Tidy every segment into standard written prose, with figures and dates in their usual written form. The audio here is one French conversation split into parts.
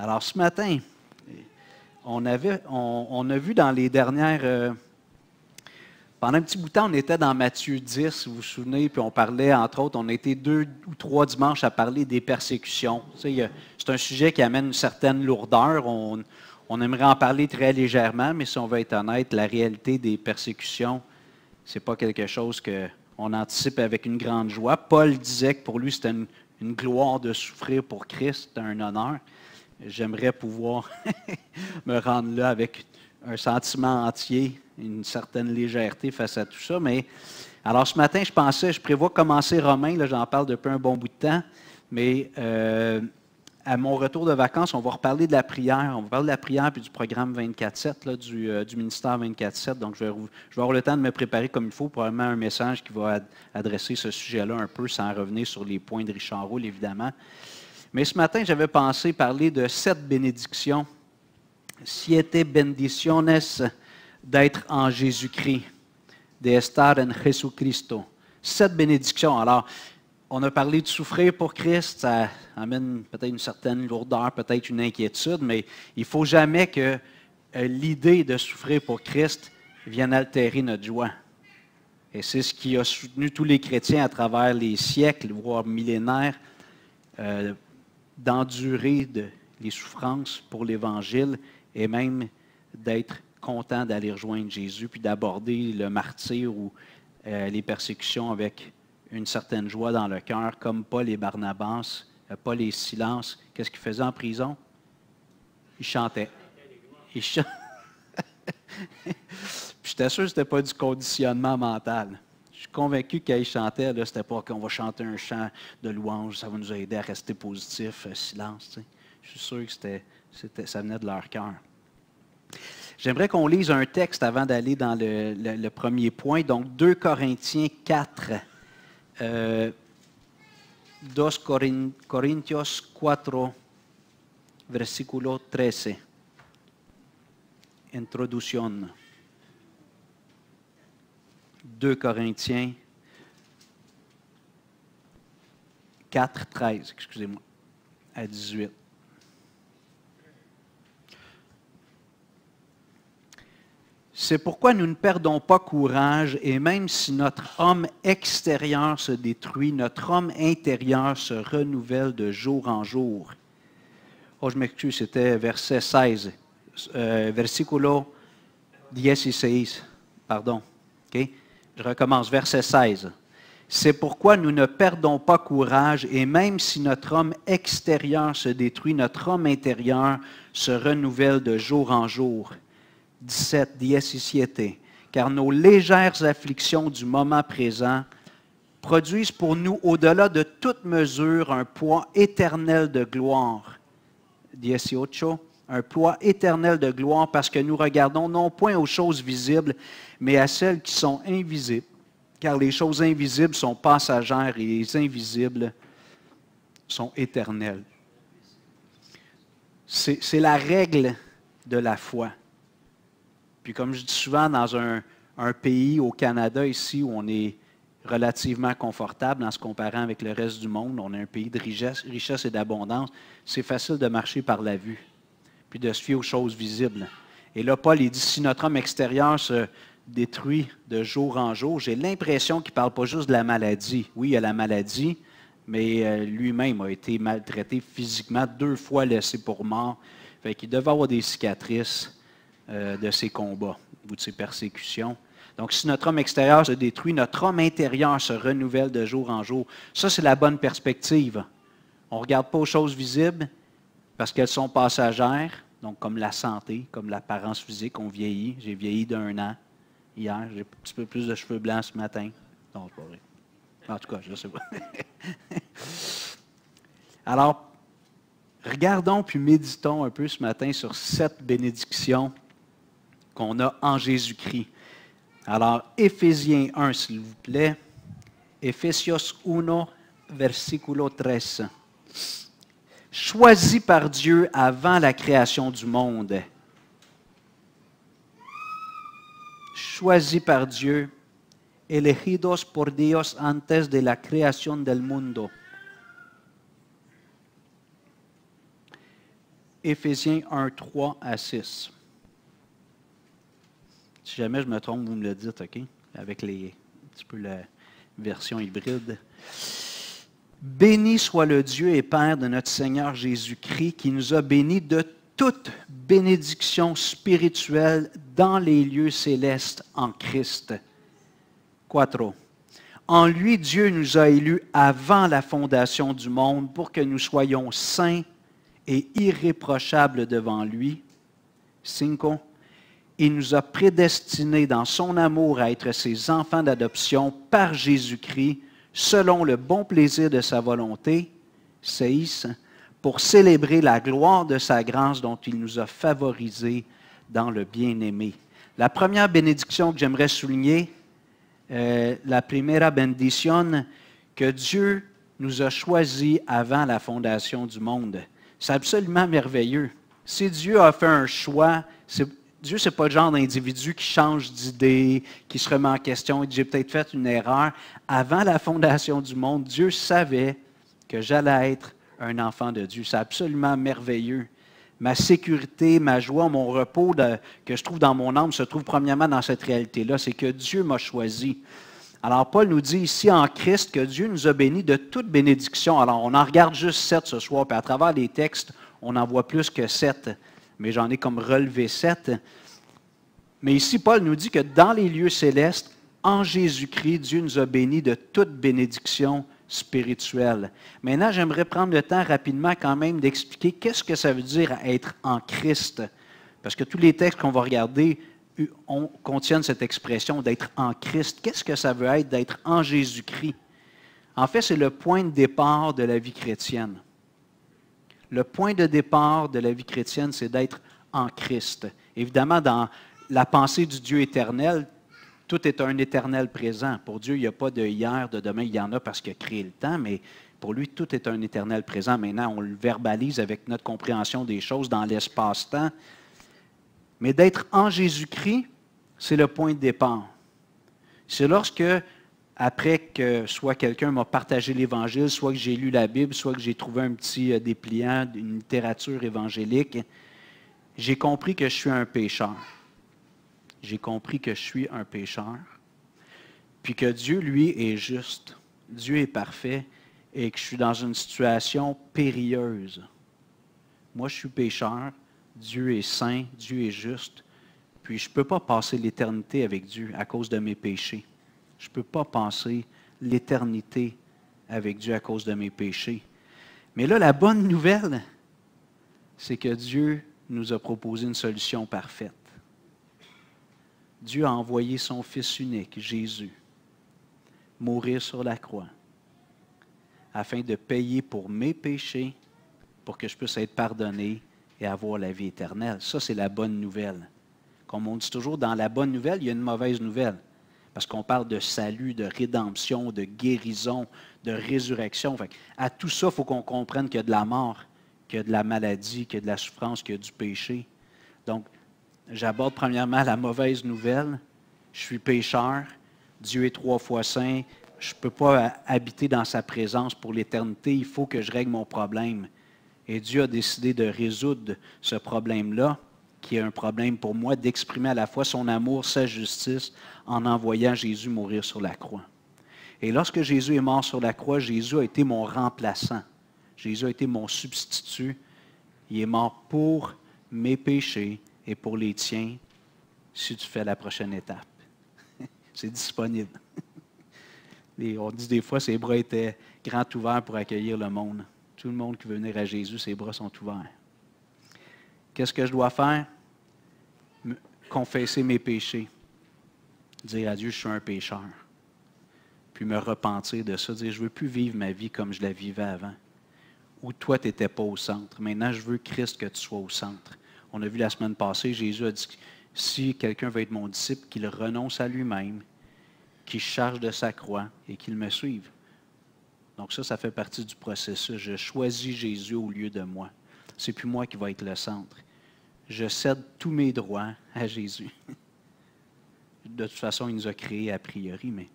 Alors, ce matin, on a vu dans les dernières... pendant un petit bout de temps, on était dans Matthieu 10, si vous vous souvenez, puis on parlait, entre autres, on a été 2 ou 3 dimanches à parler des persécutions. Tu sais, c'est un sujet qui amène une certaine lourdeur. On aimerait en parler très légèrement, mais si on veut être honnête, la réalité des persécutions, ce n'est pas quelque chose qu'on anticipe avec une grande joie. Paul disait que pour lui, c'était une gloire de souffrir pour Christ, c'était un honneur. J'aimerais pouvoir me rendre là avec un sentiment entier, une certaine légèreté face à tout ça. Mais alors ce matin, je prévois commencer Romains, là, j'en parle depuis un bon bout de temps, mais à mon retour de vacances, on va reparler de la prière. On va parler de la prière puis du programme 24/7, là, du ministère 24/7. Donc, je vais avoir le temps de me préparer comme il faut, probablement un message qui va adresser ce sujet-là un peu, sans revenir sur les points de Richard Roule, évidemment. Mais ce matin, j'avais pensé parler de 7 bénédictions. Siete bendiciones d'être en Jésus-Christ, de estar en Jesucristo. 7 bénédictions. Alors, on a parlé de souffrir pour Christ, ça amène peut-être une certaine lourdeur, peut-être une inquiétude, mais il ne faut jamais que l'idée de souffrir pour Christ vienne altérer notre joie. Et c'est ce qui a soutenu tous les chrétiens à travers les siècles, voire millénaires, d'endurer les souffrances pour l'Évangile et même d'être content d'aller rejoindre Jésus, puis d'aborder le martyre ou les persécutions avec une certaine joie dans le cœur, comme Paul et Barnabas, Paul et Silas. Qu'est-ce qu'ils faisaient en prison? Ils chantaient. Ils chantaient. J'étais sûr que ce n'était pas du conditionnement mental. Je suis convaincu qu'ils chantaient, ce n'était pas qu'on va chanter un chant de louange, ça va nous aider à rester positif, silence. Tu sais. Je suis sûr que ça venait de leur cœur. J'aimerais qu'on lise un texte avant d'aller dans le premier point. Donc, 2 Corinthiens 4. 2 Corintios 4, versículo 13. Introduction. 2 Corinthiens 4, 13, excusez-moi, à 18. C'est pourquoi nous ne perdons pas courage, et même si notre homme extérieur se détruit, notre homme intérieur se renouvelle de jour en jour. Oh, je m'excuse, c'était verset 16, versículo 16, pardon. Okay? Je recommence, verset 16. C'est pourquoi nous ne perdons pas courage, et même si notre homme extérieur se détruit, notre homme intérieur se renouvelle de jour en jour. 17, car nos légères afflictions du moment présent produisent pour nous, au-delà de toute mesure, un poids éternel de gloire. 18, un poids éternel de gloire, parce que nous regardons non point aux choses visibles, mais à celles qui sont invisibles. Car les choses invisibles sont passagères et les invisibles sont éternelles. C'est la règle de la foi. Puis comme je dis souvent, dans un pays, au Canada, ici, où on est relativement confortable en se comparant avec le reste du monde, on est un pays de richesse et d'abondance, c'est facile de marcher par la vue, puis de se fier aux choses visibles. Et là, Paul, il dit, si notre homme extérieur se détruit de jour en jour, j'ai l'impression qu'il ne parle pas juste de la maladie. Oui, il y a la maladie, mais lui-même a été maltraité physiquement, 2 fois laissé pour mort. Fait qu'il devait avoir des cicatrices de ses combats ou de ses persécutions. Donc, si notre homme extérieur se détruit, notre homme intérieur se renouvelle de jour en jour. Ça, c'est la bonne perspective. On ne regarde pas aux choses visibles parce qu'elles sont passagères, donc comme la santé, comme l'apparence physique, on vieillit. J'ai vieilli d'1 an hier, j'ai un petit peu plus de cheveux blancs ce matin. Non, c'est pas vrai. En tout cas, je ne sais pas. Alors, regardons puis méditons un peu ce matin sur 7 bénédictions qu'on a en Jésus-Christ. Alors, Éphésiens 1, s'il vous plaît. Efesios 1, versículo 13. Choisi par Dieu avant la création du monde. Choisi par Dieu, elegidos por Dios antes de la creación del mundo. Éphésiens 1, 3 à 6. Si jamais je me trompe, vous me le dites, OK? Avec un petit peu la version hybride. Béni soit le Dieu et Père de notre Seigneur Jésus-Christ, qui nous a bénis de toute bénédiction spirituelle dans les lieux célestes en Christ. 4. En lui, Dieu nous a élus avant la fondation du monde pour que nous soyons saints et irréprochables devant lui. 5. Il nous a prédestinés dans son amour à être ses enfants d'adoption par Jésus-Christ, selon le bon plaisir de sa volonté. 6. Pour célébrer la gloire de sa grâce dont il nous a favorisés dans le bien-aimé. La première bénédiction que j'aimerais souligner, la primera bendición, que Dieu nous a choisis avant la fondation du monde. C'est absolument merveilleux. Si Dieu a fait un choix, Dieu, ce n'est pas le genre d'individu qui change d'idée, qui se remet en question et dit « j'ai peut-être fait une erreur ». Avant la fondation du monde, Dieu savait que j'allais être un enfant de Dieu. C'est absolument merveilleux. Ma sécurité, ma joie, mon repos que je trouve dans mon âme se trouve premièrement dans cette réalité-là, c'est que Dieu m'a choisi. Alors Paul nous dit ici en Christ que Dieu nous a bénis de toute bénédiction. Alors on en regarde juste 7 ce soir, puis à travers les textes, on en voit plus que 7. Mais j'en ai comme relevé 7. Mais ici, Paul nous dit que dans les lieux célestes, en Jésus-Christ, Dieu nous a bénis de toute bénédiction spirituelle. Maintenant, j'aimerais prendre le temps rapidement quand même d'expliquer qu'est-ce que ça veut dire être en Christ. Parce que tous les textes qu'on va regarder contiennent cette expression d'être en Christ. Qu'est-ce que ça veut être d'être en Jésus-Christ? En fait, c'est le point de départ de la vie chrétienne. Le point de départ de la vie chrétienne, c'est d'être en Christ. Évidemment, dans la pensée du Dieu éternel, tout est un éternel présent. Pour Dieu, il n'y a pas de hier, de demain, il y en a parce qu'il a créé le temps, mais pour lui, tout est un éternel présent. Maintenant, on le verbalise avec notre compréhension des choses dans l'espace-temps. Mais d'être en Jésus-Christ, c'est le point de départ. C'est lorsque, après que soit quelqu'un m'a partagé l'Évangile, soit que j'ai lu la Bible, soit que j'ai trouvé un petit dépliant d'une littérature évangélique, j'ai compris que je suis un pécheur. J'ai compris que je suis un pécheur, puis que Dieu, lui, est juste. Dieu est parfait et que je suis dans une situation périlleuse. Moi, je suis pécheur, Dieu est saint, Dieu est juste, puis je ne peux pas passer l'éternité avec Dieu à cause de mes péchés. Je ne peux pas passer l'éternité avec Dieu à cause de mes péchés. Mais là, la bonne nouvelle, c'est que Dieu nous a proposé une solution parfaite. Dieu a envoyé son Fils unique, Jésus, mourir sur la croix, afin de payer pour mes péchés, pour que je puisse être pardonné et avoir la vie éternelle. Ça, c'est la bonne nouvelle. Comme on dit toujours, dans la bonne nouvelle, il y a une mauvaise nouvelle. Parce qu'on parle de salut, de rédemption, de guérison, de résurrection. Fait à tout ça, il faut qu'on comprenne qu'il y a de la mort, qu'il y a de la maladie, qu'il y a de la souffrance, qu'il y a du péché. Donc, j'aborde premièrement la mauvaise nouvelle. Je suis pécheur. Dieu est 3 fois saint. Je ne peux pas habiter dans sa présence pour l'éternité. Il faut que je règle mon problème. Et Dieu a décidé de résoudre ce problème-là, qui est un problème pour moi, d'exprimer à la fois son amour, sa justice, en envoyant Jésus mourir sur la croix. Et lorsque Jésus est mort sur la croix, Jésus a été mon remplaçant. Jésus a été mon substitut. Il est mort pour mes péchés et pour les tiens, si tu fais la prochaine étape. C'est disponible. On dit des fois, ses bras étaient grands ouverts pour accueillir le monde. Tout le monde qui veut venir à Jésus, ses bras sont ouverts. Qu'est-ce que je dois faire? Confesser mes péchés. Dire à Dieu, je suis un pécheur. Puis me repentir de ça, dire, je ne veux plus vivre ma vie comme je la vivais avant. Où toi, tu n'étais pas au centre. Maintenant, je veux, Christ, que tu sois au centre. On a vu la semaine passée, Jésus a dit, si quelqu'un veut être mon disciple, qu'il renonce à lui-même, qu'il charge de sa croix et qu'il me suive. Donc ça fait partie du processus. Je choisis Jésus au lieu de moi. C'est plus moi qui va être le centre. Je cède tous mes droits à Jésus. De toute façon, il nous a créés a priori, mais...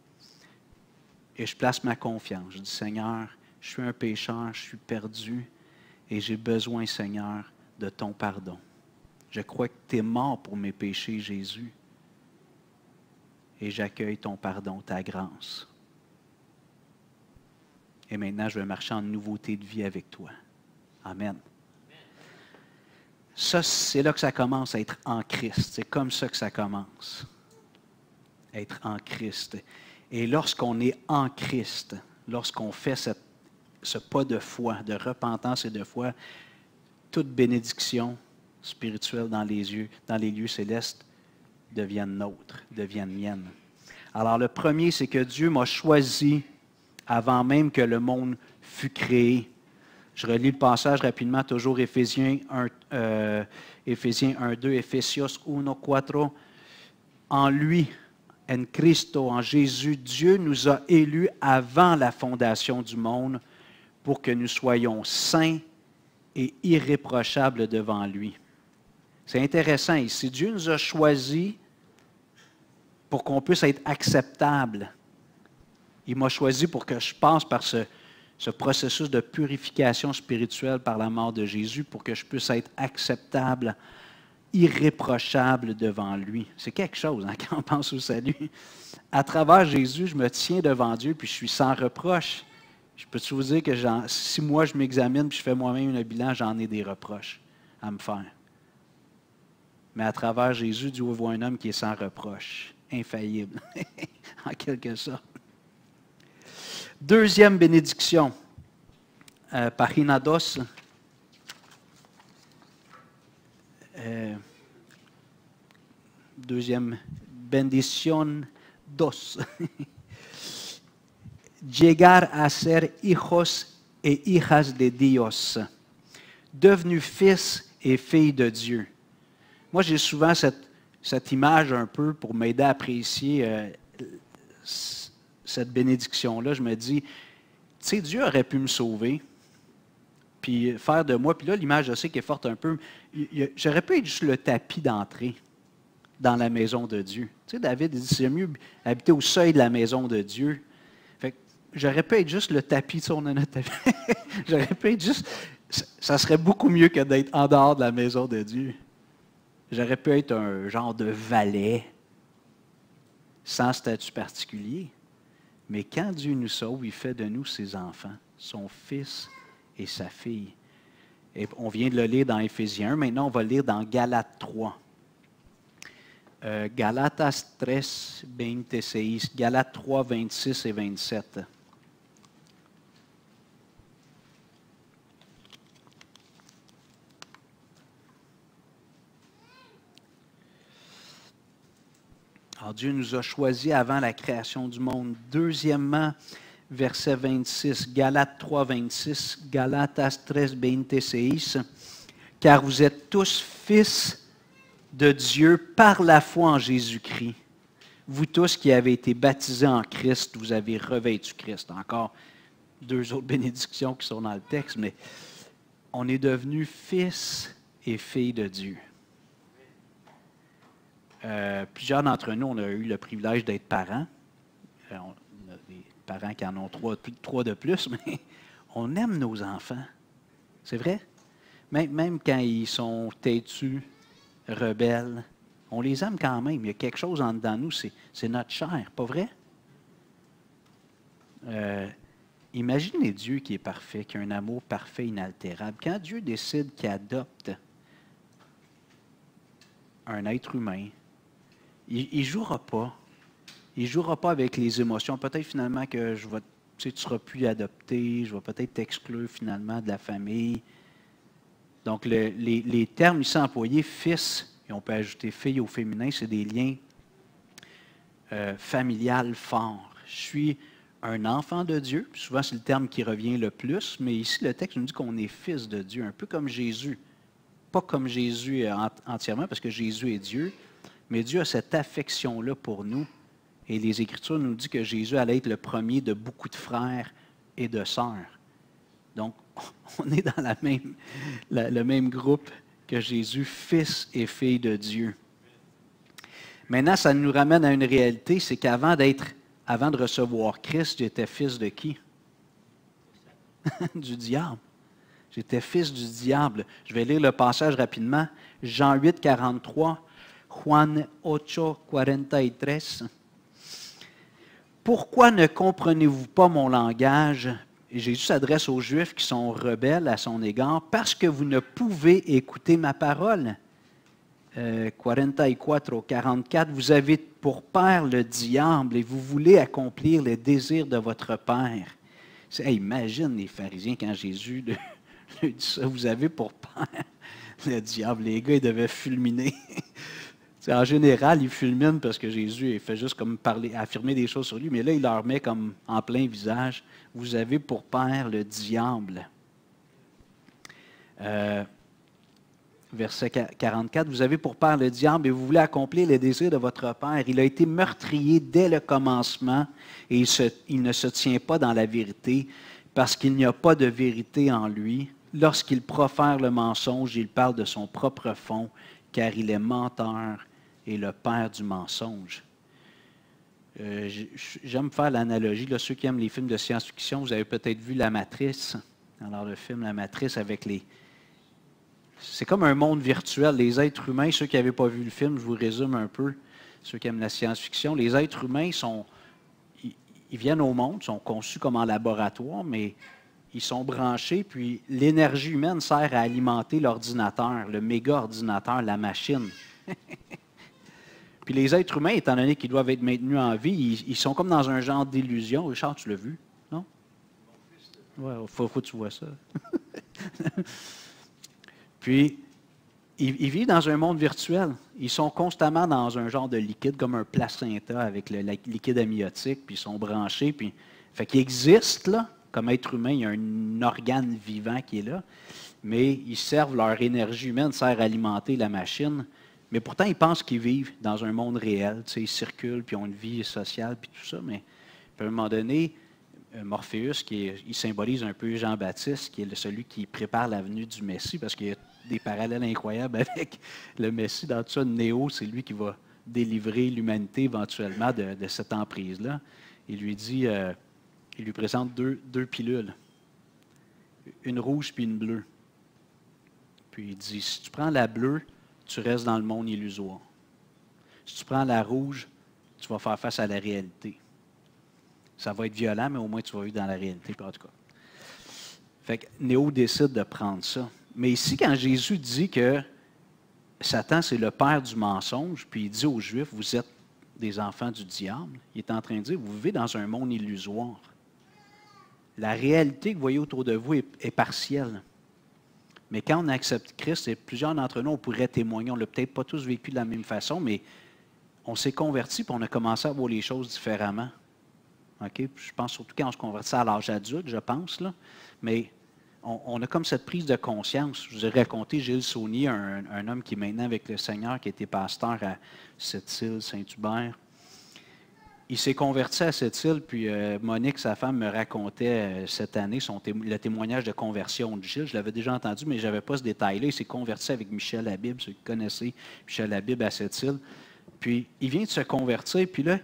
Et je place ma confiance. Je dis, Seigneur, je suis un pécheur, je suis perdu, et j'ai besoin, Seigneur, de ton pardon. Je crois que tu es mort pour mes péchés, Jésus. Et j'accueille ton pardon, ta grâce. Et maintenant, je vais marcher en nouveauté de vie avec toi. Amen. Ça, c'est là que ça commence à être en Christ. C'est comme ça que ça commence. Être en Christ. Et lorsqu'on est en Christ, lorsqu'on fait ce pas de foi, de repentance et de foi, toute bénédiction spirituelle dans les lieux célestes deviennent nôtres, deviennent miennes. Alors le premier, c'est que Dieu m'a choisi avant même que le monde fût créé. Je relis le passage rapidement, toujours Éphésiens 1, 2, Ephésios 1, 4. En lui, en Christo, en Jésus, Dieu nous a élus avant la fondation du monde pour que nous soyons saints et irréprochables devant lui. C'est intéressant ici. Dieu nous a choisis pour qu'on puisse être acceptable. Il m'a choisi pour que je passe par ce processus de purification spirituelle par la mort de Jésus, pour que je puisse être acceptable, irréprochable devant lui. C'est quelque chose hein, quand on pense au salut. À travers Jésus, je me tiens devant Dieu, puis je suis sans reproche. Je peux vous dire que si moi je m'examine puis je fais moi-même un bilan, j'en ai des reproches à me faire. Mais à travers Jésus, Dieu voit un homme qui est sans reproche, infaillible, en quelque sorte. Deuxième bénédiction, Pagina 2. Deuxième, bendición 2. Llegar a ser hijos et hijas de Dios, devenus fils et filles de Dieu. Moi, j'ai souvent cette image un peu pour m'aider à apprécier cette bénédiction-là. Je me dis, tu sais, Dieu aurait pu me sauver, puis faire de moi, puis là, l'image, je sais qu'elle est forte un peu, j'aurais pu être juste le tapis d'entrée dans la maison de Dieu. Tu sais, David, il dit, c'est mieux habiter au seuil de la maison de Dieu. Fait que j'aurais pu être juste le tapis, tu sais, on a notre tapis. J'aurais pu être juste, ça serait beaucoup mieux que d'être en dehors de la maison de Dieu. J'aurais pu être un genre de valet, sans statut particulier. Mais quand Dieu nous sauve, il fait de nous ses enfants, son fils et sa fille. Et on vient de le lire dans Éphésiens 1. Maintenant, on va le lire dans Galates 3. Galatas 3, 26. Galates 3, 26 et 27. Alors, Dieu nous a choisis avant la création du monde. Deuxièmement, verset 26, Galates 3, 26, Galatas 3, 26, car vous êtes tous fils de Dieu par la foi en Jésus-Christ. Vous tous qui avez été baptisés en Christ, vous avez revêtu Christ. Encore deux autres bénédictions qui sont dans le texte, mais on est devenus fils et filles de Dieu. Plusieurs d'entre nous, on a eu le privilège d'être parents. On a des parents qui en ont trois de plus, mais on aime nos enfants. C'est vrai? Même quand ils sont têtus, rebelles, on les aime quand même. Il y a quelque chose en dedans de nous, c'est notre chair, pas vrai? Imaginez Dieu qui est parfait, qui a un amour parfait, inaltérable. Quand Dieu décide qu'il adopte un être humain, il ne jouera pas. Il ne jouera pas avec les émotions. Peut-être finalement que tu ne seras plus adopté, je vais peut-être t'exclure finalement de la famille. Donc, les termes ici employés, fils, et on peut ajouter fille au féminin, c'est des liens familiales forts. Je suis un enfant de Dieu. Souvent, c'est le terme qui revient le plus, mais ici, le texte nous dit qu'on est fils de Dieu, un peu comme Jésus. Pas comme Jésus entièrement, parce que Jésus est Dieu, mais Dieu a cette affection-là pour nous. Et les Écritures nous disent que Jésus allait être le premier de beaucoup de frères et de sœurs. Donc, on est dans le même groupe que Jésus, fils et fille de Dieu. Maintenant, ça nous ramène à une réalité, c'est qu'avant de recevoir Christ, j'étais fils de qui? Du diable. J'étais fils du diable. Je vais lire le passage rapidement. Jean 8, 43. Juan 8, 43. Pourquoi ne comprenez-vous pas mon langage? Et Jésus s'adresse aux Juifs qui sont rebelles à son égard. Parce que vous ne pouvez écouter ma parole. 44 au 44, vous avez pour père le diable et vous voulez accomplir les désirs de votre père. Hey, imagine les pharisiens quand Jésus lui dit ça, vous avez pour père le diable. Les gars, ils devaient fulminer. En général, ils fulminent parce que Jésus il fait juste comme parler, affirmer des choses sur lui, mais là, il leur met comme en plein visage, vous avez pour père le diable. Verset 44, vous avez pour père le diable et vous voulez accomplir les désirs de votre père. Il a été meurtrier dès le commencement et il ne se tient pas dans la vérité parce qu'il n'y a pas de vérité en lui. Lorsqu'il profère le mensonge, il parle de son propre fond car il est menteur et le père du mensonge. J'aime faire l'analogie. Là, ceux qui aiment les films de science-fiction, vous avez peut-être vu La Matrice. Alors le film La Matrice avec les... C'est comme un monde virtuel. Les êtres humains, ceux qui n'avaient pas vu le film, je vous résume un peu, ceux qui aiment la science-fiction, les êtres humains ils viennent au monde, sont conçus comme en laboratoire, mais ils sont branchés, puis l'énergie humaine sert à alimenter l'ordinateur, le méga-ordinateur, la machine. Puis les êtres humains, étant donné qu'ils doivent être maintenus en vie, ils sont comme dans un genre d'illusion. Richard, tu l'as vu, non? Oui, il faut que tu vois ça. Puis, ils vivent dans un monde virtuel. Ils sont constamment dans un genre de liquide, comme un placenta avec le liquide amniotique, puis ils sont branchés. Puis, fait qu'ils existent, là, comme être humain, il y a un organe vivant qui est là, mais ils servent, leur énergie humaine sert à alimenter la machine. Mais pourtant, ils pensent qu'ils vivent dans un monde réel. Tu sais, ils circulent, puis ont une vie sociale, puis tout ça. Mais à un moment donné, Morpheus, il symbolise un peu Jean-Baptiste, qui est celui qui prépare la venue du Messie, parce qu'il y a des parallèles incroyables avec le Messie. Dans tout ça, Néo, c'est lui qui va délivrer l'humanité éventuellement de cette emprise-là. Il lui dit, il lui présente deux pilules, une rouge puis une bleue. Puis il dit, si tu prends la bleue, tu restes dans le monde illusoire. Si tu prends la rouge, tu vas faire face à la réalité. Ça va être violent, mais au moins tu vas vivre dans la réalité, en tout cas. Fait que Néo décide de prendre ça. Mais ici, quand Jésus dit que Satan, c'est le père du mensonge, puis il dit aux Juifs, vous êtes des enfants du diable, il est en train de dire, vous vivez dans un monde illusoire. La réalité que vous voyez autour de vous est partielle. Mais quand on accepte Christ, et plusieurs d'entre nous, on pourrait témoigner, on ne l'a peut-être pas tous vécu de la même façon, mais on s'est convertis et on a commencé à voir les choses différemment. Okay? Je pense surtout quand on se convertit à l'âge adulte, je pense, là. Mais on a comme cette prise de conscience. Je vous ai raconté Gilles Saunier, un homme qui est maintenant avec le Seigneur, qui était pasteur à Sept-Îles, Saint-Hubert. Il s'est converti à Sept-Îles, puis Monique, sa femme, me racontait cette année le témoignage de conversion de Gilles. Je l'avais déjà entendu, mais je n'avais pas ce détail-là. Il s'est converti avec Michel Habib, ceux qui connaissaient Michel Habib à Sept-Îles. Puis il vient de se convertir, puis là,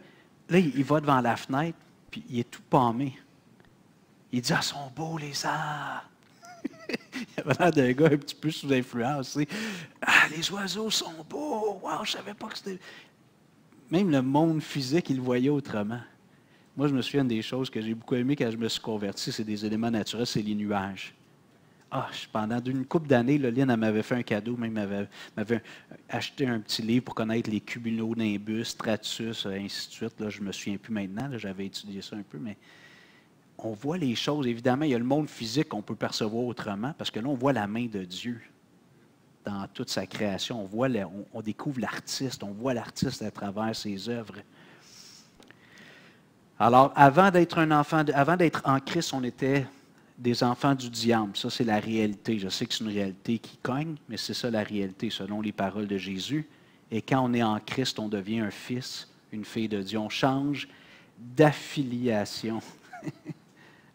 il va devant la fenêtre, puis il est tout pâmé. Il dit, ah, sont beaux les arbres! Il avait l'air d'un gars un petit peu sous influence. Ah, les oiseaux sont beaux! Wow, je ne savais pas que c'était... Même le monde physique, il le voyait autrement. Moi, je me souviens des choses que j'ai beaucoup aimées quand je me suis converti, c'est des éléments naturels, c'est les nuages. Pendant une couple d'années, Lynn m'avait fait un cadeau, même m'avait acheté un petit livre pour connaître les cumulonimbus, stratus, ainsi de suite. Là, je ne me souviens plus maintenant, là, j'avais étudié ça un peu, mais on voit les choses. Évidemment, il y a le monde physique qu'on peut percevoir autrement, parce que là, on voit la main de Dieu dans toute sa création. On découvre l'artiste, on voit l'artiste à travers ses œuvres. Alors, avant d'être en Christ, on était des enfants du diable. Ça, c'est la réalité. Je sais que c'est une réalité qui cogne, mais c'est ça la réalité, selon les paroles de Jésus. Et quand on est en Christ, on devient un fils, une fille de Dieu. On change d'affiliation.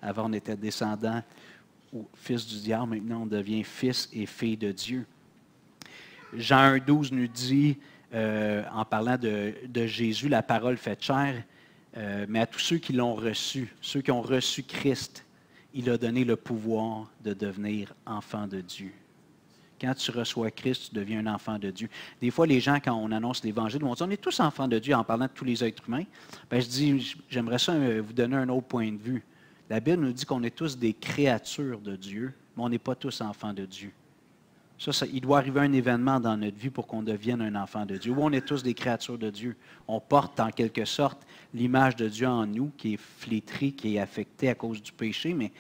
Avant, on était descendant ou fils du diable. Maintenant, on devient fils et fille de Dieu. Jean 1,12 nous dit, en parlant de Jésus, la parole faite chair, mais à tous ceux qui l'ont reçu, ceux qui ont reçu Christ, il a donné le pouvoir de devenir enfant de Dieu. Quand tu reçois Christ, tu deviens un enfant de Dieu. Des fois, les gens, quand on annonce l'Évangile, vont dire, on est tous enfants de Dieu en parlant de tous les êtres humains. Bien, je dis, j'aimerais ça vous donner un autre point de vue. La Bible nous dit qu'on est tous des créatures de Dieu, mais on n'est pas tous enfants de Dieu. Ça, il doit arriver un événement dans notre vie pour qu'on devienne un enfant de Dieu. Ou on est tous des créatures de Dieu. On porte en quelque sorte l'image de Dieu en nous, qui est flétrie, qui est affectée à cause du péché, mais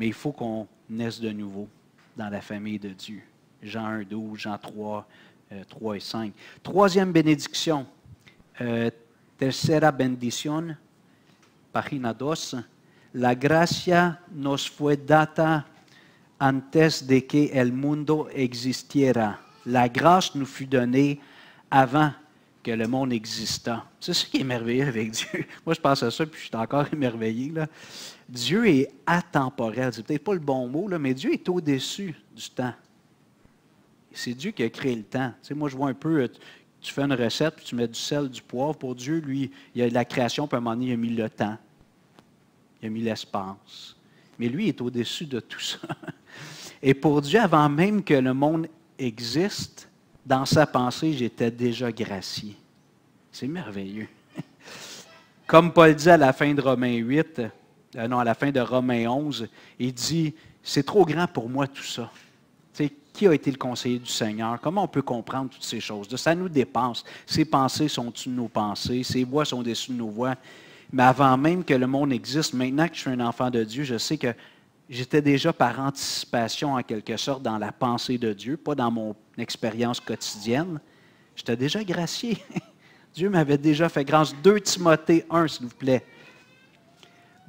il faut qu'on naisse de nouveau dans la famille de Dieu. Jean 1, 12, Jean 3, 3 et 5. Troisième bénédiction. Tercera bendición, página 2. La gracia nos fue data antes de que el mundo existiera. La grâce nous fut donnée avant que le monde existât. C'est ce qui est merveilleux avec Dieu. Moi, je pense à ça, puis je suis encore émerveillé, là. Dieu est atemporel. C'est peut-être pas le bon mot, là, mais Dieu est au-dessus du temps. C'est Dieu qui a créé le temps. Tu sais, moi, je vois un peu, tu fais une recette, puis tu mets du sel, du poivre. Pour Dieu, lui, il y a la création, puis à un moment donné, il a mis le temps. Il a mis l'espace. Mais lui, il est au-dessus de tout ça. Et pour Dieu, avant même que le monde existe, dans sa pensée, j'étais déjà gracié. C'est merveilleux. Comme Paul dit à la fin de Romains 8, à la fin de Romains 11, il dit, c'est trop grand pour moi tout ça. Tu sais, qui a été le conseiller du Seigneur? Comment on peut comprendre toutes ces choses? Ça nous dépasse. Ses pensées sont au-dessus de nos pensées, ses voies sont au-dessus de nos voies. Mais avant même que le monde existe, maintenant que je suis un enfant de Dieu, je sais que j'étais déjà par anticipation, en quelque sorte, dans la pensée de Dieu, pas dans mon expérience quotidienne. J'étais déjà gracié. Dieu m'avait déjà fait grâce. 2 Timothée 1, s'il vous plaît.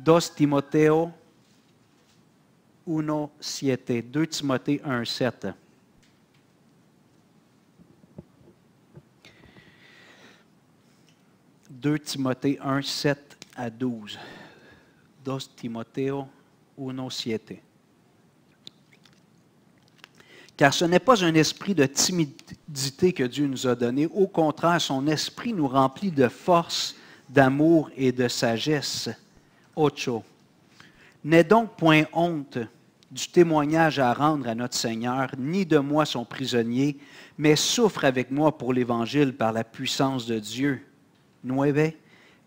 2 Timoteo 1, 7. 2 Timothée 1, 7. « 2 Timothée 1, 7 à 12. 2 Timoteo 1, 7. Car ce n'est pas un esprit de timidité que Dieu nous a donné. Au contraire, son esprit nous remplit de force, d'amour et de sagesse. 8. N'aie donc point honte du témoignage à rendre à notre Seigneur, ni de moi son prisonnier, mais souffre avec moi pour l'Évangile par la puissance de Dieu. 9.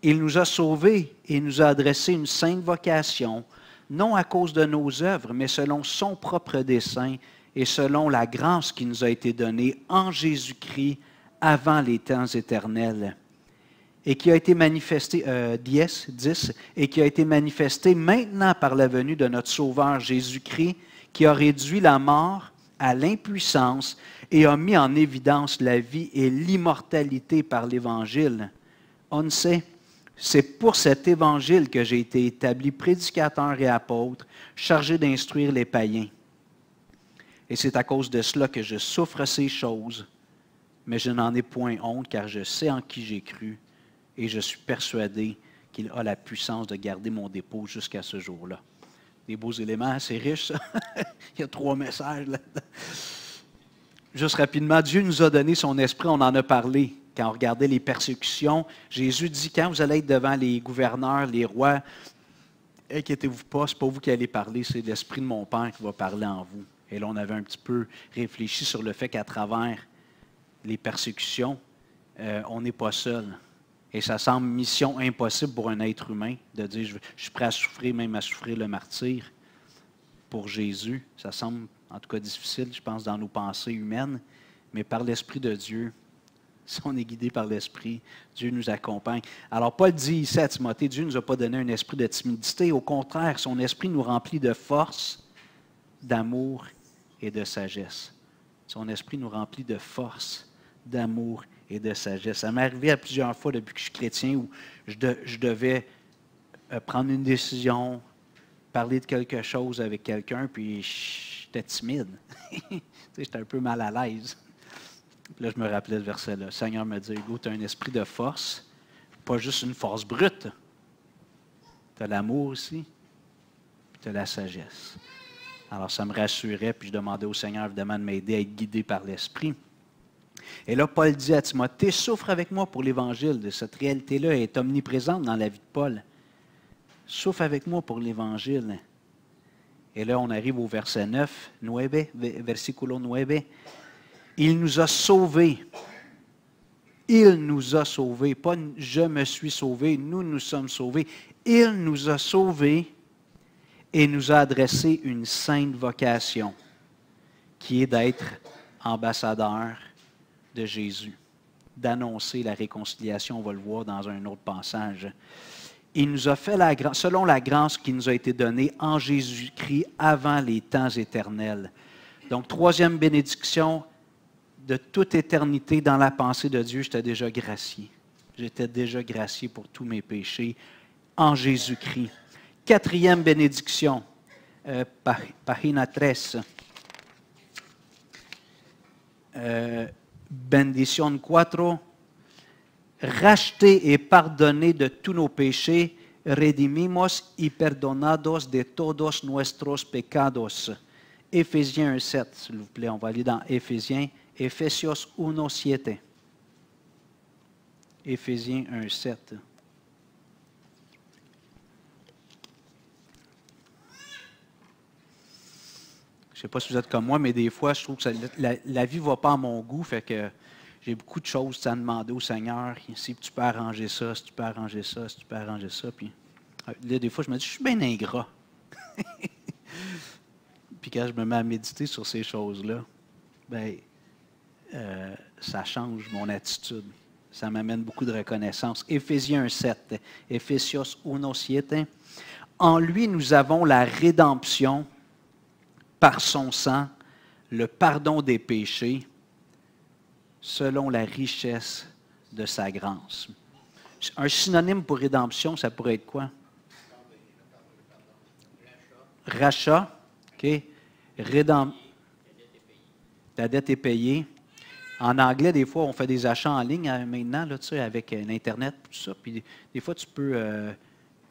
Il nous a sauvés et nous a adressé une sainte vocation, non à cause de nos œuvres, mais selon son propre dessein et selon la grâce qui nous a été donnée en Jésus-Christ avant les temps éternels, et qui a été manifesté, 10, et qui a été manifesté maintenant par la venue de notre Sauveur Jésus-Christ, qui a réduit la mort à l'impuissance et a mis en évidence la vie et l'immortalité par l'Évangile. On sait, c'est pour cet Évangile que j'ai été établi prédicateur et apôtre, chargé d'instruire les païens. Et c'est à cause de cela que je souffre ces choses, mais je n'en ai point honte, car je sais en qui j'ai cru, et je suis persuadé qu'il a la puissance de garder mon dépôt jusqu'à ce jour-là. Des beaux éléments, c'est riche, ça. Il y a 3 messages là-dedans. Juste rapidement, Dieu nous a donné son esprit, on en a parlé. Quand on regardait les persécutions, Jésus dit, quand vous allez être devant les gouverneurs, les rois, inquiétez-vous pas, ce n'est pas vous qui allez parler, c'est l'Esprit de mon Père qui va parler en vous. Et là, on avait un petit peu réfléchi sur le fait qu'à travers les persécutions, on n'est pas seul. Et ça semble mission impossible pour un être humain de dire, je suis prêt à souffrir, même à souffrir le martyre pour Jésus. Ça semble en tout cas difficile, je pense, dans nos pensées humaines, mais par l'Esprit de Dieu, si on est guidé par l'Esprit, Dieu nous accompagne. Alors, Paul dit ici à Timothée, Dieu ne nous a pas donné un esprit de timidité. Au contraire, son esprit nous remplit de force, d'amour et de sagesse. Son esprit nous remplit de force, d'amour et de sagesse. Ça m'est arrivé à plusieurs fois depuis que je suis chrétien où je devais prendre une décision, parler de quelque chose avec quelqu'un, puis j'étais timide. J'étais un peu mal à l'aise. Puis là, je me rappelais ce verset-là. Le Seigneur me dit, Hugo, tu as un esprit de force, pas juste une force brute. Tu as l'amour aussi, puis tu as la sagesse. Alors, ça me rassurait, puis je demandais au Seigneur, évidemment, de m'aider à être guidé par l'Esprit. Et là, Paul dit à Timothée, souffre avec moi pour l'Évangile. Cette réalité-là est omniprésente dans la vie de Paul. Souffre avec moi pour l'Évangile. Et là, on arrive au verset 9, versiculo 9. Il nous a sauvés. Il nous a sauvés. Pas je me suis sauvé, nous sommes sauvés. Il nous a sauvés et nous a adressé une sainte vocation, qui est d'être ambassadeur de Jésus, d'annoncer la réconciliation, on va le voir dans un autre passage. Il nous a fait selon la grâce qui nous a été donnée en Jésus-Christ avant les temps éternels. Donc, troisième bénédiction, de toute éternité dans la pensée de Dieu, j'étais déjà gracié. J'étais déjà gracié pour tous mes péchés en Jésus-Christ. Quatrième bénédiction, página 13. Bendición 4. Rachetés et pardonnés de tous nos péchés, redimimos y perdonados de todos nuestros pecados. Éphésiens 1,7, s'il vous plaît. On va aller dans Éphésiens. Efesios 1,7. Éphésiens 1,7. Je ne sais pas si vous êtes comme moi, mais des fois, je trouve que la vie ne va pas à mon goût, fait que j'ai beaucoup de choses à demander au Seigneur. Si tu peux arranger ça, si tu peux arranger ça, si tu peux arranger ça. Puis là, des fois, je me dis, je suis bien ingrat. Puis quand je me mets à méditer sur ces choses-là, bien, ça change mon attitude. Ça m'amène beaucoup de reconnaissance. Éphésiens 1,7. Efesios 1,7. En lui, nous avons la rédemption par son sang, le pardon des péchés, selon la richesse de sa grâce. Un synonyme pour rédemption, ça pourrait être quoi? Rachat. OK. Ta dette est payée. En anglais, des fois, on fait des achats en ligne maintenant, là, tu sais, avec l'Internet, tout ça. Puis des fois, tu peux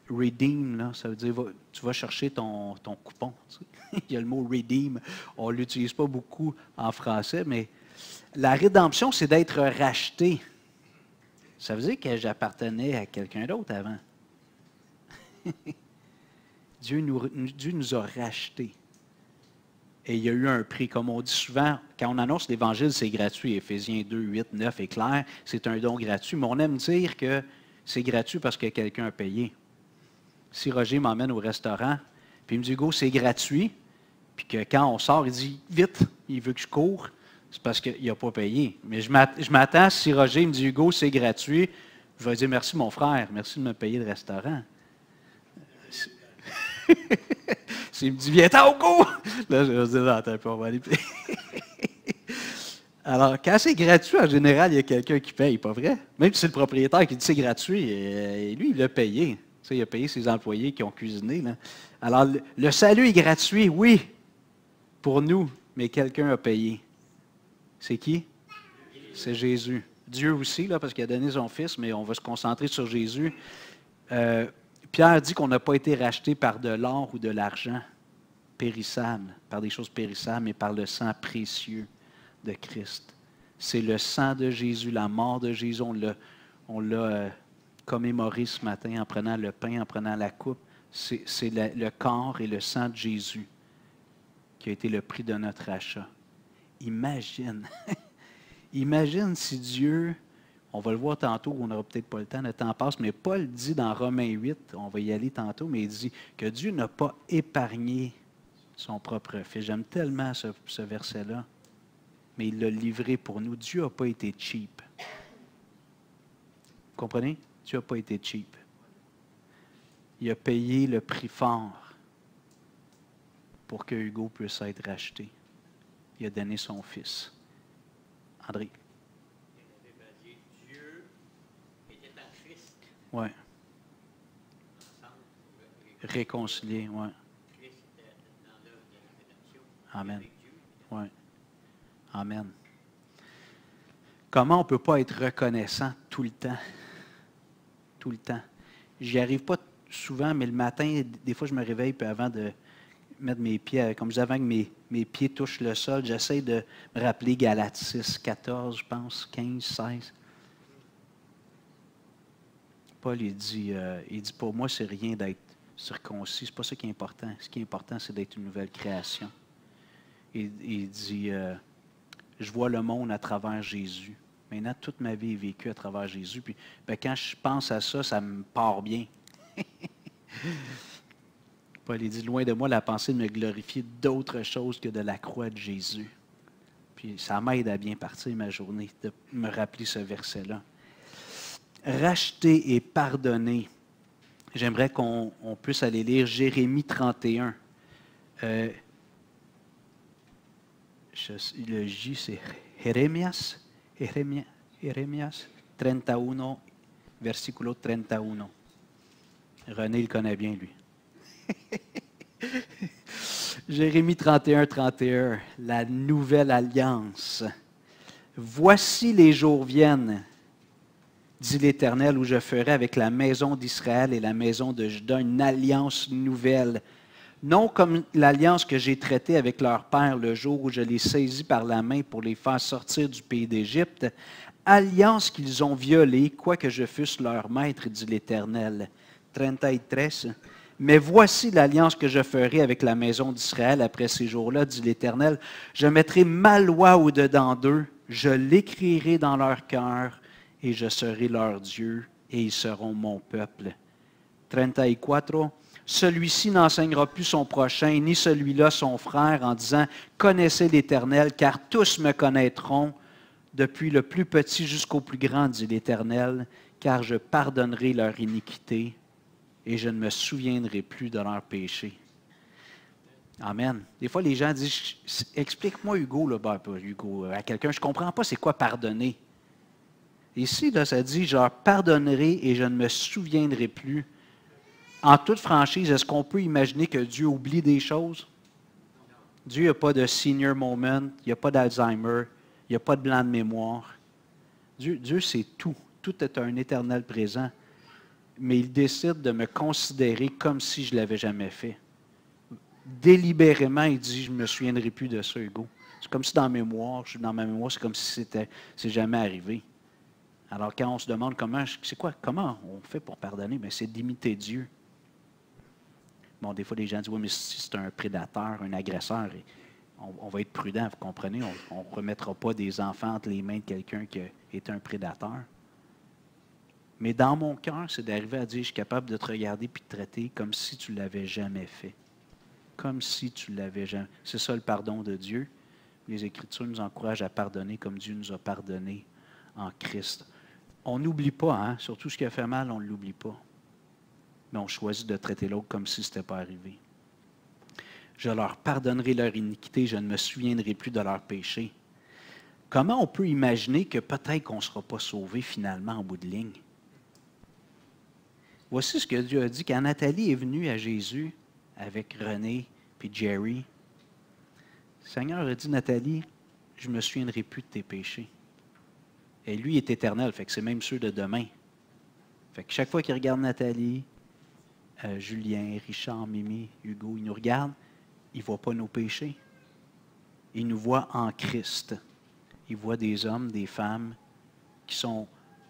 redeem, là, ça veut dire tu vas chercher ton coupon. Tu sais. Il y a le mot redeem. On ne l'utilise pas beaucoup en français, mais la rédemption, c'est d'être racheté. Ça veut dire que j'appartenais à quelqu'un d'autre avant. Dieu nous a rachetés. Et il y a eu un prix. Comme on dit souvent, quand on annonce l'Évangile, c'est gratuit. Éphésiens 2, 8, 9 est clair. C'est un don gratuit. Mais on aime dire que c'est gratuit parce que quelqu'un a payé. Si Roger m'emmène au restaurant, puis il me dit, Hugo, c'est gratuit, puis que quand on sort, il dit, vite, il veut que je cours, c'est parce qu'il n'a pas payé. Mais je m'attends, si Roger me dit, Hugo, c'est gratuit, je vais dire, merci mon frère, merci de me payer le restaurant. S'il me dit, viens-t'en, Hugo! Là, je vais dire, attends un peu, on va aller payer. Alors, quand c'est gratuit, en général, il y a quelqu'un qui paye, pas vrai? Même si c'est le propriétaire qui dit c'est gratuit, et lui, il l'a payé. Tu sais, il a payé ses employés qui ont cuisiné. Là. Alors, le salut est gratuit, oui, pour nous, mais quelqu'un a payé. C'est qui? C'est Jésus. Dieu aussi, là, parce qu'il a donné son Fils, mais on va se concentrer sur Jésus. Pierre dit qu'on n'a pas été racheté par de l'or ou de l'argent périssable, par des choses périssables, mais par le sang précieux de Christ. C'est le sang de Jésus, la mort de Jésus. On l'a commémoré ce matin en prenant le pain, en prenant la coupe. C'est le corps et le sang de Jésus qui a été le prix de notre achat. Imagine, imagine si Dieu, on va le voir tantôt, on n'aura peut-être pas le temps, le temps passe, mais Paul dit dans Romains 8, on va y aller tantôt, mais il dit que Dieu n'a pas épargné son propre Fils. J'aime tellement ce verset-là, mais il l'a livré pour nous. Dieu n'a pas été cheap. Vous comprenez? Dieu n'a pas été cheap. Il a payé le prix fort pour que Hugo puisse être racheté. Il a donné son Fils. André. Dieu était en Christ. Oui. Réconcilié, oui. Christ était dans l'œuvre de la rédemption. Amen. Avec Dieu. Oui. Amen. Comment on ne peut pas être reconnaissant tout le temps? Tout le temps. J'y arrive pas souvent, mais le matin, des fois, je me réveille, puis avant de mettre mes pieds, comme je disais avant que mes pieds touchent le sol, j'essaie de me rappeler Galates 6, 14, je pense, 15, 16. Paul, il dit pour moi, c'est rien d'être circoncis. Ce n'est pas ça qui est important. Ce qui est important, c'est d'être une nouvelle création. Il dit, je vois le monde à travers Jésus. Maintenant, toute ma vie est vécue à travers Jésus. Puis ben, quand je pense à ça, ça me part bien. Paul dit, loin de moi la pensée de me glorifier d'autre chose que de la croix de Jésus. Puis ça m'aide à bien partir ma journée, de me rappeler ce verset-là. Racheter et pardonner. J'aimerais qu'on puisse aller lire Jérémie 31. Le J, c'est Jérémias 31, versiculo 31. René le connaît bien, lui. Jérémie 31, 31, la nouvelle alliance. Voici les jours viennent, dit l'Éternel, où je ferai avec la maison d'Israël et la maison de Juda une alliance nouvelle. Non comme l'alliance que j'ai traitée avec leur père le jour où je les saisis par la main pour les faire sortir du pays d'Égypte, alliance qu'ils ont violée, quoique je fusse leur maître, dit l'Éternel. 33. Mais voici l'alliance que je ferai avec la maison d'Israël après ces jours-là, dit l'Éternel. Je mettrai ma loi au-dedans d'eux, je l'écrirai dans leur cœur, et je serai leur Dieu, et ils seront mon peuple. 34. Celui-ci n'enseignera plus son prochain, ni celui-là son frère, en disant « Connaissez l'Éternel, car tous me connaîtront, depuis le plus petit jusqu'au plus grand, dit l'Éternel, car je pardonnerai leur iniquité, et je ne me souviendrai plus de leurs péchés. » Amen. Des fois, les gens disent « Explique-moi, Hugo, là, ben, pas Hugo, à quelqu'un, je ne comprends pas c'est quoi pardonner. » Ici, là, ça dit « Je leur pardonnerai et je ne me souviendrai plus. » En toute franchise, est-ce qu'on peut imaginer que Dieu oublie des choses? Dieu n'a pas de senior moment, il n'y a pas d'Alzheimer, il n'y a pas de blanc de mémoire. Dieu c'est tout. Tout est un éternel présent. Mais il décide de me considérer comme si je ne l'avais jamais fait. Délibérément, il dit, je ne me souviendrai plus de ça, Hugo. C'est comme si dans ma mémoire, c'est comme si c'est jamais arrivé. Alors quand on se demande comment on fait pour pardonner, bien, c'est d'imiter Dieu. Bon, des fois, les gens disent, oui, mais si c'est un prédateur, un agresseur, on va être prudent, vous comprenez, on ne remettra pas des enfants entre les mains de quelqu'un qui est un prédateur. Mais dans mon cœur, c'est d'arriver à dire, je suis capable de te regarder et de te traiter comme si tu ne l'avais jamais fait. Comme si tu ne l'avais jamais fait. C'est ça le pardon de Dieu. Les Écritures nous encouragent à pardonner comme Dieu nous a pardonné en Christ. On n'oublie pas, hein? Surtout ce qui a fait mal, on ne l'oublie pas. Mais on choisit de traiter l'autre comme si ce n'était pas arrivé. Je leur pardonnerai leur iniquité, je ne me souviendrai plus de leurs péchés. Comment on peut imaginer que peut-être qu'on ne sera pas sauvé finalement en bout de ligne? Voici ce que Dieu a dit quand Nathalie est venue à Jésus avec René puis Jerry. Le Seigneur a dit, Nathalie, je ne me souviendrai plus de tes péchés. Et lui est éternel, fait que c'est même ceux de demain. Fait que chaque fois qu'il regarde Nathalie, Julien, Richard, Mimi, Hugo, il nous regarde, il ne voit pas nos péchés. Il nous voit en Christ. Il voit des hommes, des femmes qui ne sont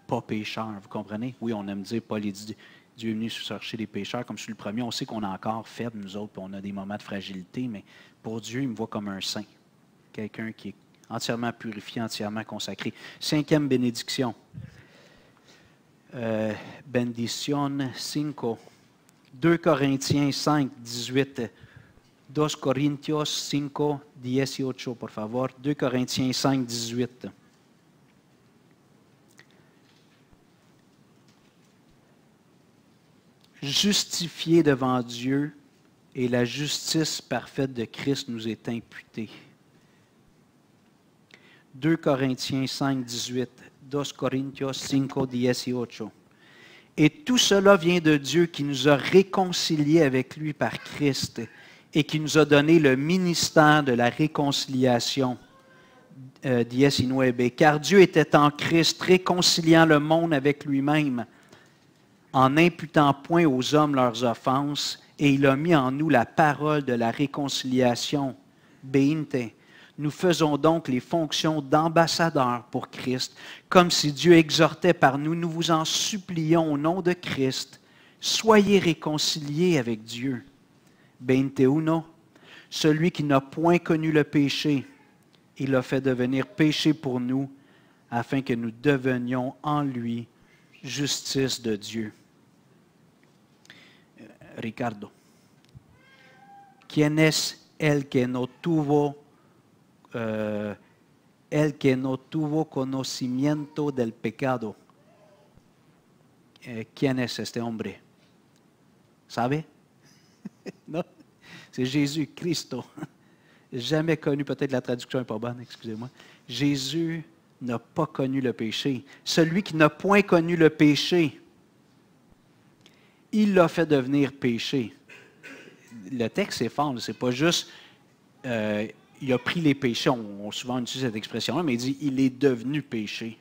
pas pécheurs. Vous comprenez? Oui, on aime dire, Paul dit, Dieu est venu chercher les pécheurs comme je suis le premier. On sait qu'on est encore faible, nous autres, puis on a des moments de fragilité, mais pour Dieu, il me voit comme un saint. Quelqu'un qui est entièrement purifié, entièrement consacré. 5e bénédiction. Bendition 5. 2 Corinthiens 5, 18. 2 Corintios 5, 18, por favor. 2 Corinthiens 5, 18. Justifiés devant Dieu, et la justice parfaite de Christ nous est imputée. 2 Corinthiens 5, 18. 2 Corintios 5, 18. Et tout cela vient de Dieu qui nous a réconciliés avec lui par Christ et qui nous a donné le ministère de la réconciliation. 19. Car Dieu était en Christ, réconciliant le monde avec lui-même, en n'imputant point aux hommes leurs offenses, et il a mis en nous la parole de la réconciliation. Beinte. Nous faisons donc les fonctions d'ambassadeurs pour Christ, comme si Dieu exhortait par nous. Nous vous en supplions au nom de Christ, Soyez réconciliés avec Dieu. 21. Celui qui n'a point connu le péché, il l'a fait devenir péché pour nous, afin que nous devenions en lui justice de Dieu. Ricardo. ¿Quién es el que no tuvo conocimiento del pecado? ¿Quién es este hombre? ¿Sabe? Non? C'est Jésus, Christo. Jamais connu, peut-être la traduction n'est pas bonne, excusez-moi. Jésus n'a pas connu le péché. Celui qui n'a point connu le péché, il l'a fait devenir péché. Le texte est fort, c'est pas juste il a pris les péchés, on souvent utilise cette expression-là, mais il dit il est devenu péché.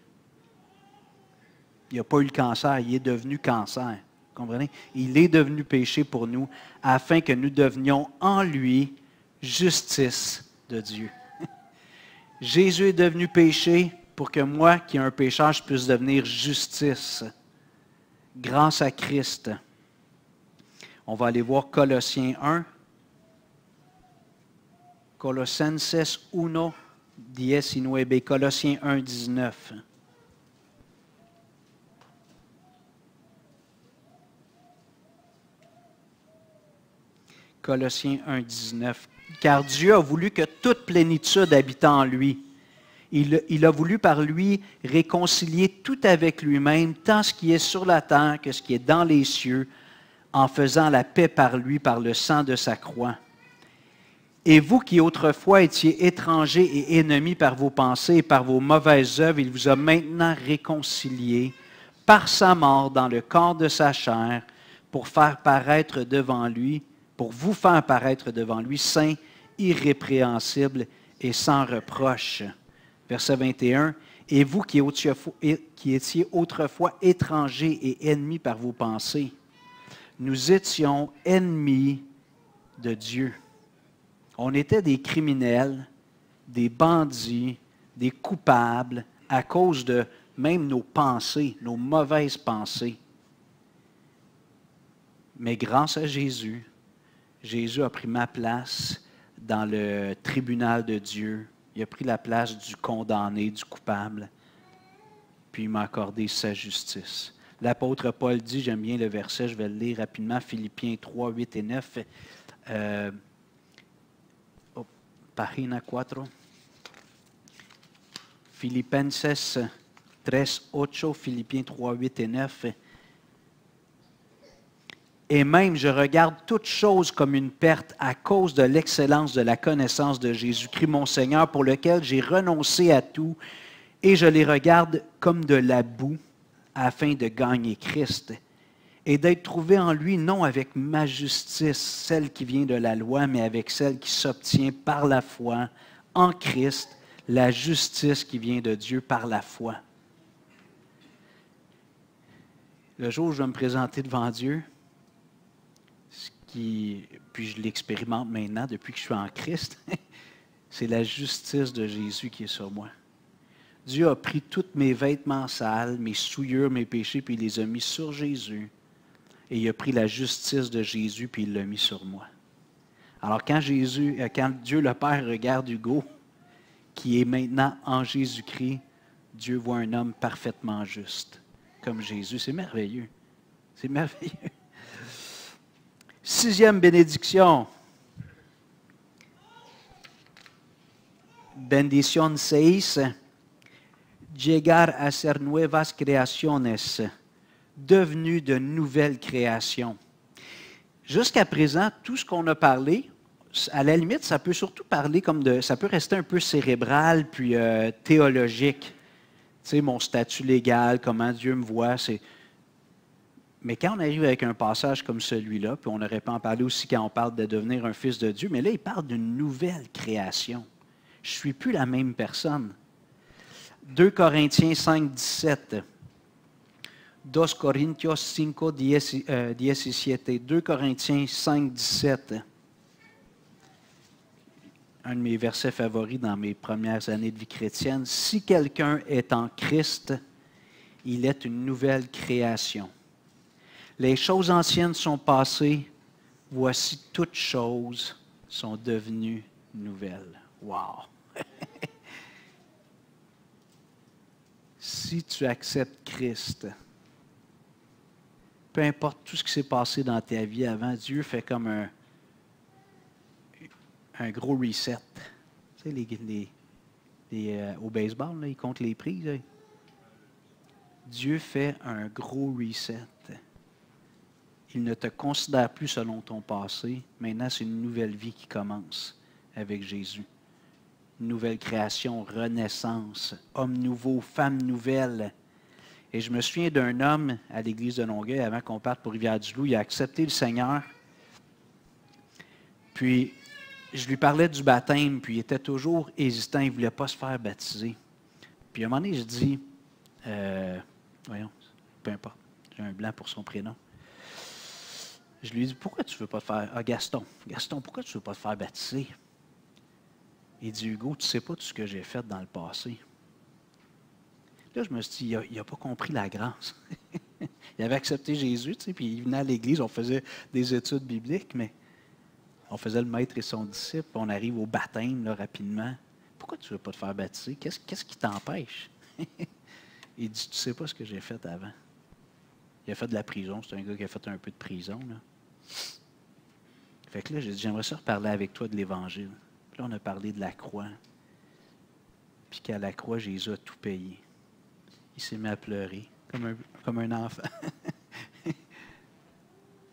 Il n'a pas eu le cancer, il est devenu cancer. Vous comprenez? Il est devenu péché pour nous, afin que nous devenions en lui justice de Dieu. Jésus est devenu péché pour que moi, qui ai un pécheur, je puisse devenir justice, grâce à Christ. On va aller voir Colossiens 1. Colossenses 1, 19. Colossiens 1, 19. Colossiens 1, 19. Car Dieu a voulu que toute plénitude habite en lui. Il a voulu par lui réconcilier tout avec lui-même, tant ce qui est sur la terre que ce qui est dans les cieux, en faisant la paix par lui, par le sang de sa croix. Et vous qui autrefois étiez étrangers et ennemis par vos pensées et par vos mauvaises œuvres, il vous a maintenant réconciliés par sa mort dans le corps de sa chair pour vous faire paraître devant lui saints, irrépréhensibles et sans reproche. Verset 21. Et vous qui étiez autrefois étrangers et ennemis par vos pensées, nous étions ennemis de Dieu. On était des criminels, des bandits, des coupables à cause de même nos pensées, nos mauvaises pensées. Mais grâce à Jésus, Jésus a pris ma place dans le tribunal de Dieu. Il a pris la place du condamné, du coupable, puis il m'a accordé sa justice. L'apôtre Paul dit, j'aime bien le verset, je vais le lire rapidement, Philippiens 3, 8 et 9. Página 4. Filipenses 13, 8, Philippiens 3, 8 et 9. Et même, je regarde toute chose comme une perte à cause de l'excellence de la connaissance de Jésus-Christ, mon Seigneur, pour lequel j'ai renoncé à tout, et je les regarde comme de la boue, afin de gagner Christ, et d'être trouvé en lui, non avec ma justice, celle qui vient de la loi, mais avec celle qui s'obtient par la foi en Christ, la justice qui vient de Dieu par la foi. Le jour où je vais me présenter devant Dieu, puis je l'expérimente maintenant depuis que je suis en Christ, c'est la justice de Jésus qui est sur moi. Dieu a pris tous mes vêtements sales, mes souillures, mes péchés, puis il les a mis sur Jésus. Et il a pris la justice de Jésus, puis il l'a mis sur moi. Alors quand Dieu le Père regarde Hugo, qui est maintenant en Jésus-Christ, Dieu voit un homme parfaitement juste, comme Jésus. C'est merveilleux. C'est merveilleux. 6e bénédiction. Bendición 6. Llegar a ser nuevas creaciones. Devenu de nouvelles créations. Jusqu'à présent, tout ce qu'on a parlé, à la limite, ça peut surtout parler ça peut rester un peu cérébral puis théologique. Tu sais, mon statut légal, comment Dieu me voit, Mais quand on arrive avec un passage comme celui-là, puis on aurait pu en parler aussi quand on parle de devenir un fils de Dieu, mais là, il parle d'une nouvelle création. Je ne suis plus la même personne. 2 Corinthiens 5, 17. 2 Corintios 5, 17. 2 Corinthiens 5, 17. Un de mes versets favoris dans mes premières années de vie chrétienne. Si quelqu'un est en Christ, il est une nouvelle création. Les choses anciennes sont passées, voici toutes choses sont devenues nouvelles. Wow! Si tu acceptes Christ, peu importe tout ce qui s'est passé dans ta vie avant, Dieu fait comme un gros reset. Tu sais, au baseball, là, ils comptent les prises. Là. Dieu fait un gros reset. Il ne te considère plus selon ton passé. Maintenant, c'est une nouvelle vie qui commence avec Jésus. Une nouvelle création, renaissance, homme nouveau, femme nouvelle. Et je me souviens d'un homme à l'église de Longueuil, avant qu'on parte pour Rivière-du-Loup, il a accepté le Seigneur. Puis, je lui parlais du baptême, puis il était toujours hésitant, il ne voulait pas se faire baptiser. Puis à un moment donné, je dis, voyons, peu importe, j'ai un blanc pour son prénom. Je lui ai dit, pourquoi tu ne veux pas te faire... Ah, Gaston, pourquoi tu ne veux pas te faire baptiser? Il dit, Hugo, tu ne sais pas tout ce que j'ai fait dans le passé. Là, je me suis dit, il n'a pas compris la grâce. Il avait accepté Jésus, tu sais, puis il venait à l'église, on faisait des études bibliques, mais on faisait le maître et son disciple, on arrive au baptême là, rapidement. Pourquoi tu ne veux pas te faire baptiser? Qu'est-ce qui t'empêche? Il dit, tu ne sais pas ce que j'ai fait avant. Il a fait de la prison, c'est un gars qui a fait un peu de prison. Là. Fait que là, j'ai dit, j'aimerais ça reparler avec toi de l'Évangile. Puis là, on a parlé de la croix. Puis qu'à la croix, Jésus a tout payé. Il s'est mis à pleurer, comme un enfant.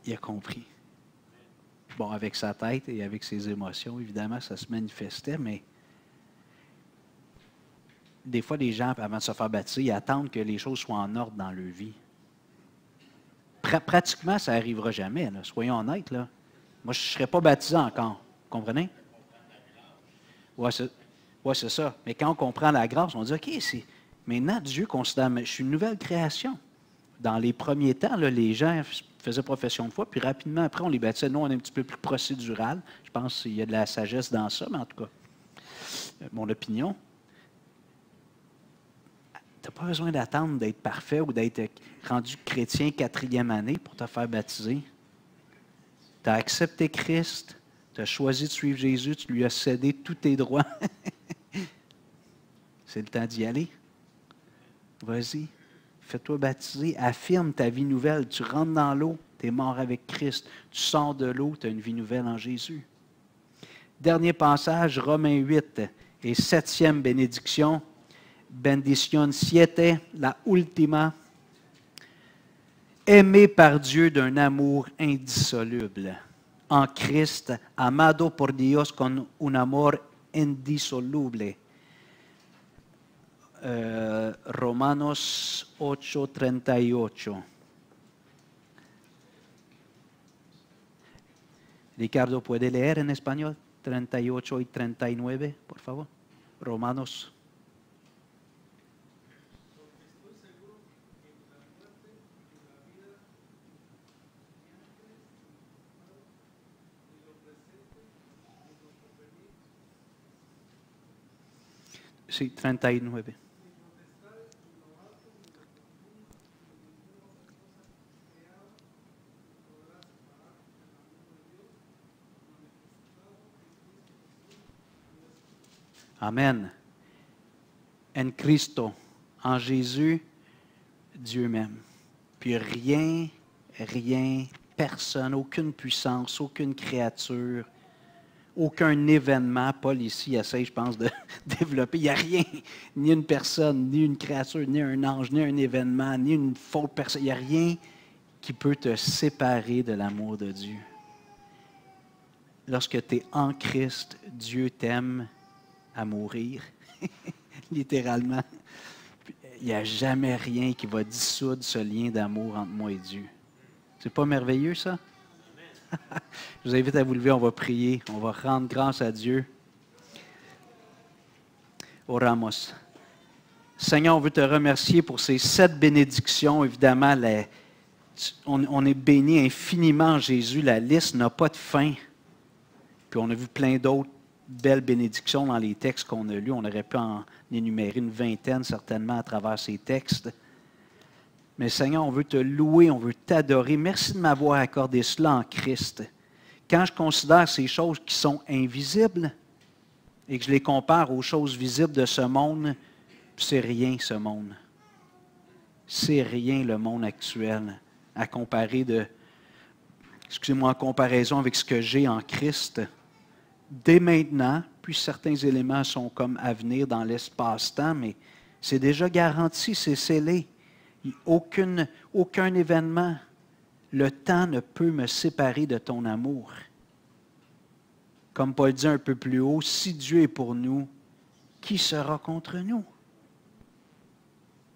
Il a compris. Bon, avec sa tête et avec ses émotions, évidemment, ça se manifestait, mais des fois, les gens, avant de se faire baptiser, ils attendent que les choses soient en ordre dans leur vie. Pratiquement, ça n'arrivera jamais, là. Soyons honnêtes. Là. Moi, je ne serais pas baptisé encore. Vous comprenez? Oui, c'est ça. Mais quand on comprend la grâce, on dit, OK, maintenant, Dieu considère, je suis une nouvelle création. Dans les premiers temps, là, les gens faisaient profession de foi, puis rapidement après, on les baptisait. Nous, on est un petit peu plus procédural. Je pense qu'il y a de la sagesse dans ça, mais en tout cas, mon opinion. Tu n'as pas besoin d'attendre d'être parfait ou d'être rendu chrétien 4e année pour te faire baptiser. Tu as accepté Christ, tu as choisi de suivre Jésus, tu lui as cédé tous tes droits. C'est le temps d'y aller. Vas-y. Fais-toi baptiser, affirme ta vie nouvelle. Tu rentres dans l'eau, tu es mort avec Christ. Tu sors de l'eau, tu as une vie nouvelle en Jésus. Dernier passage, Romains 8 et 7e bénédiction. Bendición 7, la última. Aimé par Dieu d'un amour indissoluble. En Christ, amado por Dios con un amor indisoluble. Romanos 8:38. Ricardo, ¿puede leer en español? 38 y 39, por favor. Romanos. Sí, 39. Amen. En Cristo, en Jésus, Dieu m'aime. Puis rien, personne, aucune puissance, aucune créature, aucun événement, Paul ici essaie, je pense, de développer. Il n'y a rien, ni une personne, ni une créature, ni un ange, ni un événement, ni une faute personne. Il n'y a rien qui peut te séparer de l'amour de Dieu. Lorsque tu es en Christ, Dieu t'aime à mourir, littéralement. Il n'y a jamais rien qui va dissoudre ce lien d'amour entre moi et Dieu. C'est pas merveilleux, ça? Je vous invite à vous lever, on va prier, on va rendre grâce à Dieu. Oramos. Seigneur, on veut te remercier pour ces 7 bénédictions. Évidemment, on est béni infiniment en Jésus. La liste n'a pas de fin. Puis on a vu plein d'autres belles bénédictions dans les textes qu'on a lus. On aurait pu en énumérer une vingtaine certainement à travers ces textes. Mais Seigneur, on veut te louer, on veut t'adorer. Merci de m'avoir accordé cela en Christ. Quand je considère ces choses qui sont invisibles et que je les compare aux choses visibles de ce monde, c'est rien ce monde. C'est rien le monde actuel à comparer en comparaison avec ce que j'ai en Christ. Dès maintenant, puis certains éléments sont comme à venir dans l'espace-temps, mais c'est déjà garanti, c'est scellé. Aucun événement, le temps ne peut me séparer de ton amour. Comme Paul dit un peu plus haut, si Dieu est pour nous, qui sera contre nous?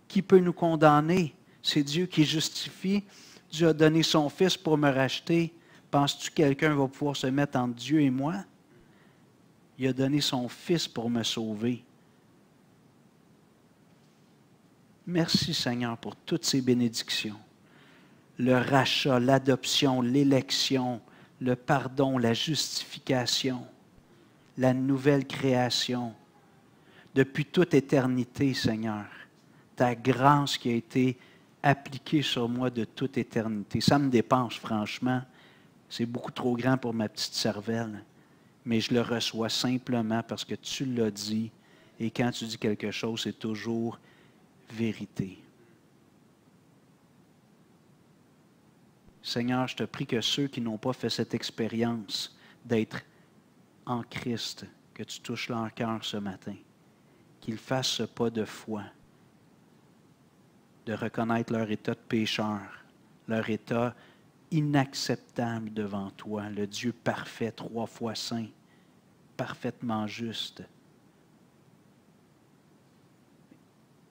Qui peut nous condamner? C'est Dieu qui justifie. Dieu a donné son Fils pour me racheter. Penses-tu que quelqu'un va pouvoir se mettre entre Dieu et moi? Il a donné son Fils pour me sauver. Merci Seigneur pour toutes ces bénédictions. Le rachat, l'adoption, l'élection, le pardon, la justification, la nouvelle création. Depuis toute éternité, Seigneur, ta grâce qui a été appliquée sur moi de toute éternité. Ça me dépense, franchement. C'est beaucoup trop grand pour ma petite cervelle. Mais je le reçois simplement parce que tu l'as dit. Et quand tu dis quelque chose, c'est toujours vérité. Seigneur, je te prie que ceux qui n'ont pas fait cette expérience d'être en Christ, que tu touches leur cœur ce matin, qu'ils fassent ce pas de foi, de reconnaître leur état de pécheur, leur état inacceptable devant toi, le Dieu parfait, 3 fois saint, parfaitement juste,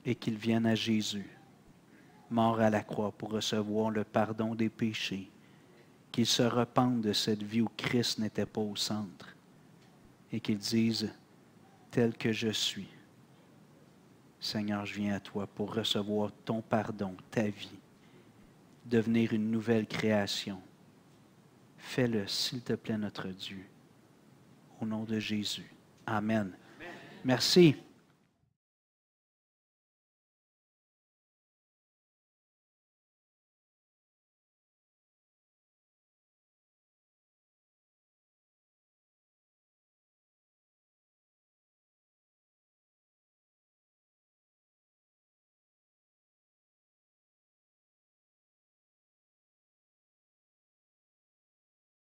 et qu'ils viennent à Jésus, mort à la croix pour recevoir le pardon des péchés, qu'ils se repentent de cette vie où Christ n'était pas au centre, et qu'ils disent, tel que je suis, Seigneur, je viens à toi pour recevoir ton pardon, ta vie, devenir une nouvelle création. Fais-le, s'il te plaît, notre Dieu. Au nom de Jésus. Amen. Merci.